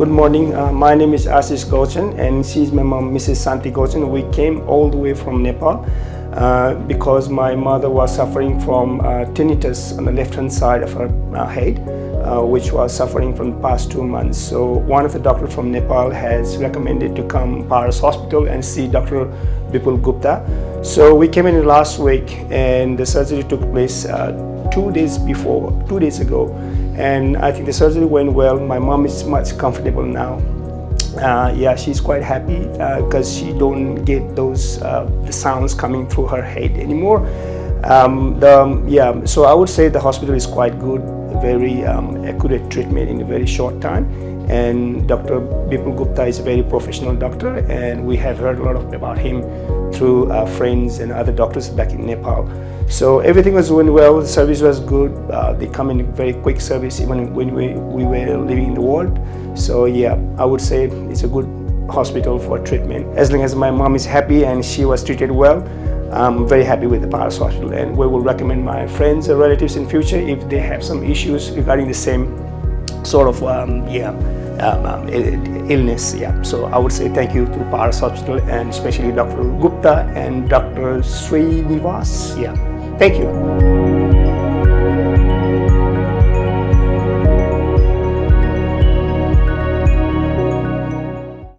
Good morning. My name is Ashish Gochan and she's my mom, Mrs. Shanti Gochan. We came all the way from Nepal because my mother was suffering from tinnitus on the left-hand side of her head, which was suffering from the past 2 months. So one of the doctors from Nepal has recommended to come Paras Hospital and see Dr. Bipul Gupta. So we came in last week and the surgery took place 2 days ago. And I think the surgery went well. My mom is much comfortable now. Yeah, she's quite happy because she don't get those the sounds coming through her head anymore. So I would say the hospital is quite good, very accurate treatment in a very short time. And Dr. Bipul Gupta is a very professional doctor, and we have heard a lot about him through friends and other doctors back in Nepal. So everything was going well, the service was good. They come in very quick service even when we were living in the ward. So yeah, I would say it's a good hospital for treatment. As long as my mom is happy and she was treated well, I'm very happy with the Paras Hospital, and we will recommend my friends or relatives in future if they have some issues regarding the same sort of illness. Yeah, so I would say thank you to Paras Hospital and especially Dr. Gupta and Dr. Srinivas. Yeah, thank you.